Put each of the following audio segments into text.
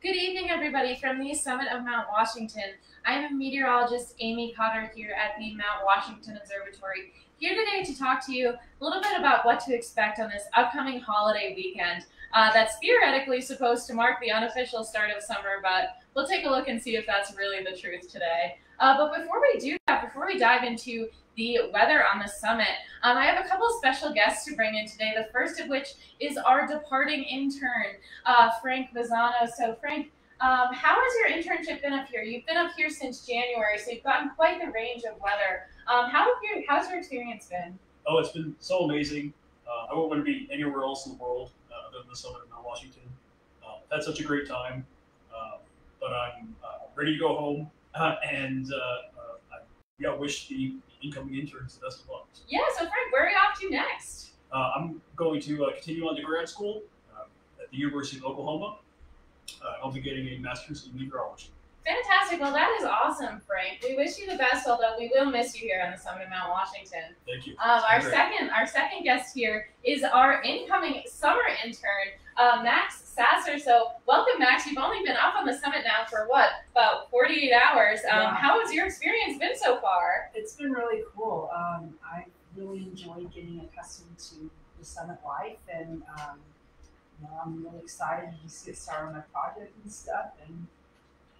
Good evening, everybody, from the summit of Mount Washington. I am Meteorologist Amy Cotter here at the Mount Washington Observatory, here today to talk to you a little bit about what to expect on this upcoming holiday weekend that's theoretically supposed to mark the unofficial start of summer, but we'll take a look and see if that's really the truth today. But before we do that, before we dive into the weather on the summit, I have a couple of special guests to bring in today, the first of which is our departing intern, Frank Mazzano. So Frank, how has your internship been up here? You've been up here since January, so you've gotten quite the range of weather. How's your experience been? Oh, it's been so amazing. I wouldn't want to be anywhere else in the world other than the summit of Mount Washington. I've had such a great time, but I'm ready to go home, and I wish the incoming interns the best of luck. Yeah, so Frank, where are you off to next? I'm going to continue on to grad school at the University of Oklahoma. I'll be getting a master's in meteorology. Fantastic. Well, that is awesome, Frank. We wish you the best, although we will miss you here on the summit of Mount Washington. Thank you. Our second guest here is our incoming summer intern, Max Sasser. So welcome, Max. You've only been up on the summit now for what, about 48 hours. Yeah. How has your experience been so far? It's been really cool. I really enjoyed getting accustomed to the summit life, and I'm really excited to just get started on my project and stuff, and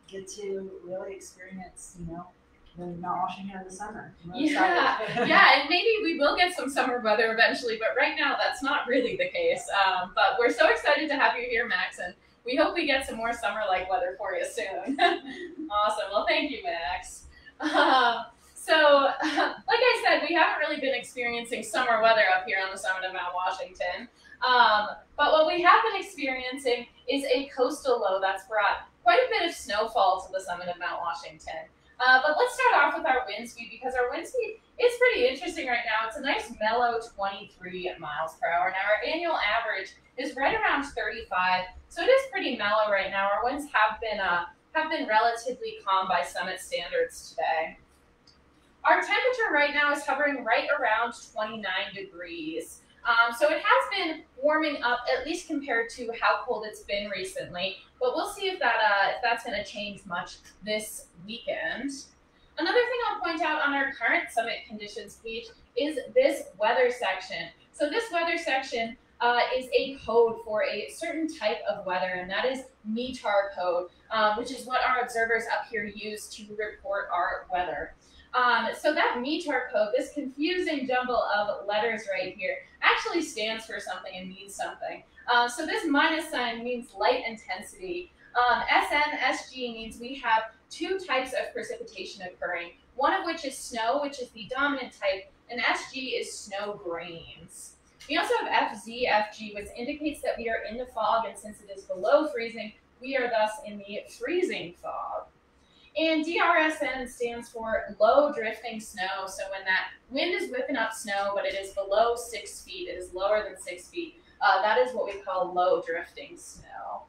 get to really experience, the Mount Washington in the summer. I'm really excited. Yeah, and maybe we will get some summer weather eventually, but right now that's not really the case. But we're so excited to have you here, Max, and we hope we get some more summer-like weather for you soon. Awesome. Well, thank you, Max. So, like I said, we haven't really been experiencing summer weather up here on the summit of Mount Washington. But what we have been experiencing is a coastal low that's brought quite a bit of snowfall to the summit of Mount Washington. But let's start off with our wind speed, because our wind speed is pretty interesting right now. It's a nice mellow 23 miles per hour. Now, our annual average is right around 35, so it is pretty mellow right now. Our winds have been relatively calm by summit standards today. Our temperature right now is hovering right around 29 degrees. So it has been warming up, at least compared to how cold it's been recently. But we'll see if that's going to change much this weekend. Another thing I'll point out on our current summit conditions page is this weather section. So this weather section is a code for a certain type of weather, and that is METAR code, which is what our observers up here use to report our weather. So that METAR code, this confusing jumble of letters right here, actually stands for something and means something. So this minus sign means light intensity. SN, SG means we have two types of precipitation occurring, one of which is snow, which is the dominant type, and SG is snow grains. We also have FZ, FG, which indicates that we are in the fog, and since it is below freezing, we are thus in the freezing fog. And DRSN stands for low drifting snow. So when that wind is whipping up snow, but it is below 6 feet, it is lower than 6 feet, that is what we call low drifting snow.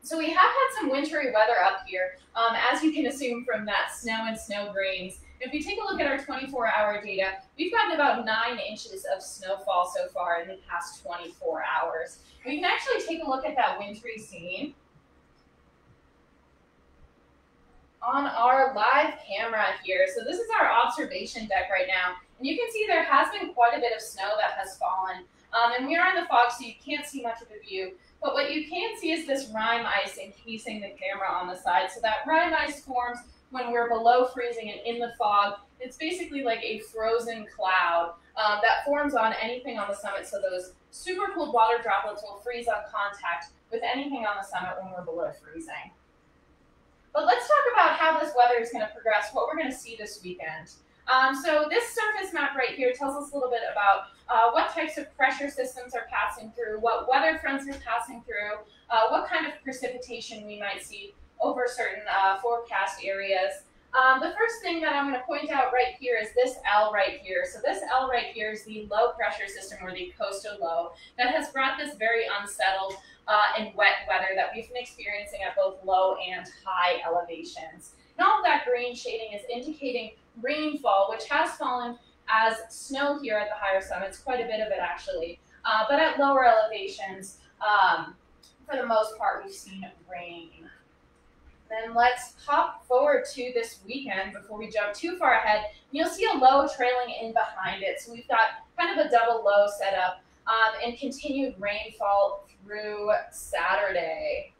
So we have had some wintry weather up here, as you can assume from that snow and snow grains. If we take a look at our 24-hour data, we've gotten about 9 inches of snowfall so far in the past 24 hours. We can actually take a look at that wintry scene on our live camera here. So this is our observation deck right now. And you can see there has been quite a bit of snow that has fallen. And we are in the fog, so you can't see much of the view. But what you can see is this rime ice encasing the camera on the side. So that rime ice forms when we're below freezing and in the fog. It's basically like a frozen cloud that forms on anything on the summit. So those super cold water droplets will freeze on contact with anything on the summit when we're below freezing. But let's talk about how this weather is going to progress, what we're going to see this weekend. So this surface map right here tells us a little bit about what types of pressure systems are passing through, what weather fronts are passing through, what kind of precipitation we might see over certain forecast areas. The first thing that I'm going to point out right here is this L right here. So this L right here is the low pressure system, or the coastal low, that has brought this very unsettled and wet weather that we've been experiencing at both low and high elevations. And all of that green shading is indicating rainfall, which has fallen as snow here at the higher summits, quite a bit of it actually. But at lower elevations, for the most part, we've seen rain. Then let's hop forward to this weekend before we jump too far ahead. You'll see a low trailing in behind it. So we've got kind of a double low set up and continued rainfall through Saturday.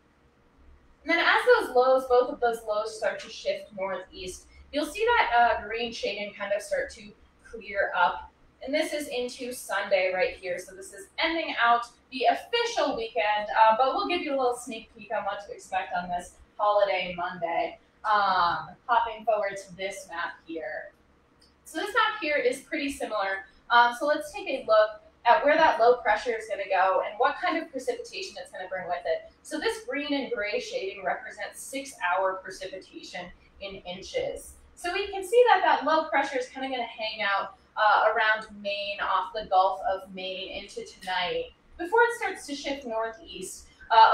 And then as those lows, both of those lows start to shift northeast, you'll see that green shading kind of start to clear up. And this is into Sunday right here. So this is ending out the official weekend, but we'll give you a little sneak peek on what to expect on this holiday Monday. Hopping forward to this map here. So this map here is pretty similar. So let's take a look at where that low pressure is going to go and what kind of precipitation it's going to bring with it. So this green and gray shading represents 6-hour precipitation in inches. So we can see that that low pressure is kind of going to hang out around Maine, off the Gulf of Maine into tonight, before it starts to shift northeast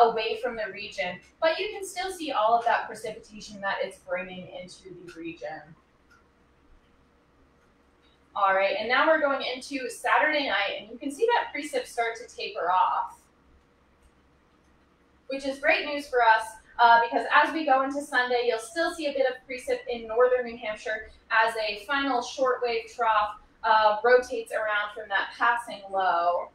away from the region. But you can still see all of that precipitation that it's bringing into the region. All right, and now we're going into Saturday night, and you can see that precip start to taper off, which is great news for us because as we go into Sunday, you'll still see a bit of precip in northern New Hampshire as a final shortwave trough rotates around from that passing low.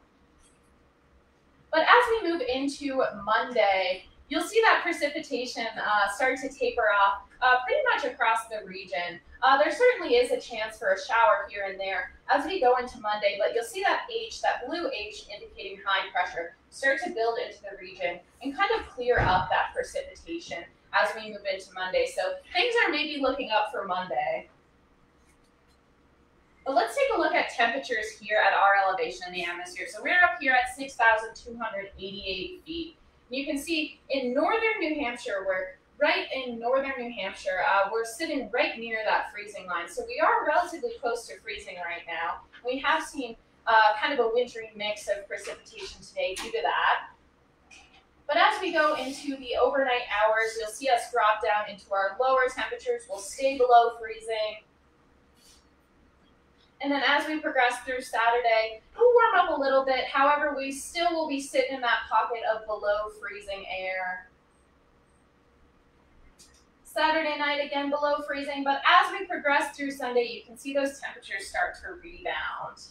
But as we move into Monday, you'll see that precipitation start to taper off pretty much across the region. There certainly is a chance for a shower here and there as we go into Monday, but you'll see that H, that blue H indicating high pressure, start to build into the region and kind of clear up that precipitation as we move into Monday. So things are maybe looking up for Monday. But let's take a look at temperatures here at our elevation in the atmosphere. So we're up here at 6,288 feet. You can see in northern New Hampshire, we're sitting right near that freezing line. So we are relatively close to freezing right now. We have seen kind of a wintry mix of precipitation today due to that. But as we go into the overnight hours, you'll see us drop down into our lower temperatures. We'll stay below freezing. And then as we progress through Saturday, we'll warm up a little bit. However, we still will be sitting in that pocket of below freezing air. Saturday night, again, below freezing. But as we progress through Sunday, you can see those temperatures start to rebound.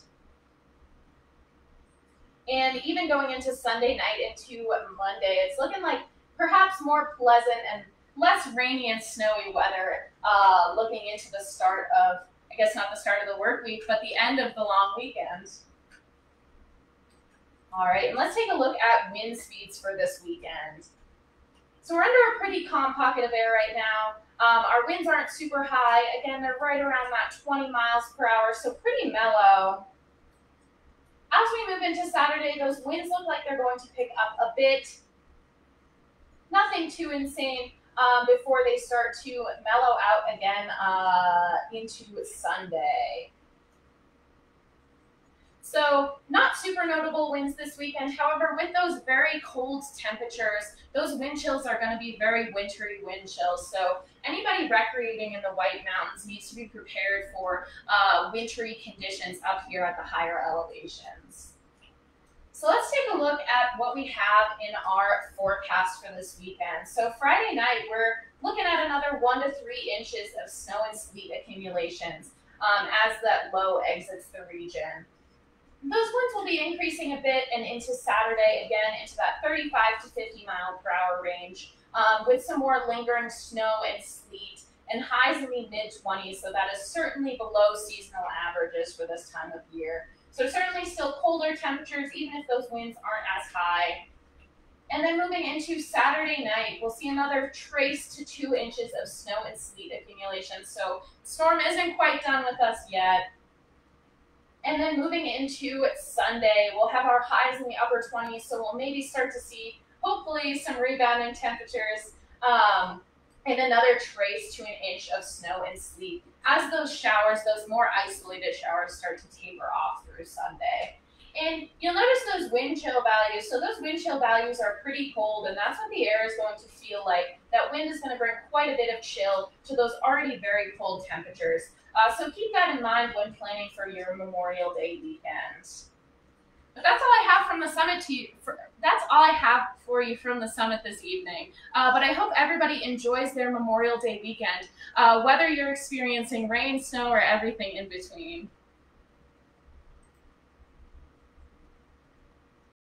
And even going into Sunday night into Monday, it's looking like perhaps more pleasant and less rainy and snowy weather looking into the start of, I guess not the start of the work week, but the end of the long weekend. All right, and let's take a look at wind speeds for this weekend. So we're under a pretty calm pocket of air right now. Our winds aren't super high. Again, they're right around that 20 miles per hour, so pretty mellow. As we move into Saturday, those winds look like they're going to pick up a bit. Nothing too insane before they start to mellow out again into Sunday. So not super notable winds this weekend. However, with those very cold temperatures, those wind chills are going to be very wintry wind chills. So anybody recreating in the White Mountains needs to be prepared for wintry conditions up here at the higher elevations. So let's take a look at what we have in our forecast for this weekend. So Friday night, we're looking at another 1 to 3 inches of snow and sleet accumulations as that low exits the region. Those winds will be increasing a bit and into Saturday, again, into that 35 to 50 mile per hour range with some more lingering snow and sleet and highs in the mid-20s. So that is certainly below seasonal averages for this time of year. So certainly still colder temperatures, even if those winds aren't as high. And then moving into Saturday night, we'll see another trace to 2 inches of snow and sleet accumulation. So storm isn't quite done with us yet. And then moving into Sunday, we'll have our highs in the upper 20s, so we'll maybe start to see, hopefully, some rebounding temperatures and another trace to 1 inch of snow and sleet as those showers, those more isolated showers, start to taper off through Sunday. And you'll notice those wind chill values. So those wind chill values are pretty cold, and that's what the air is going to feel like. That wind is going to bring quite a bit of chill to those already very cold temperatures. So keep that in mind when planning for your Memorial Day weekend. But that's all I have from the summit that's all I have for you from the summit this evening. But I hope everybody enjoys their Memorial Day weekend, whether you're experiencing rain, snow, or everything in between.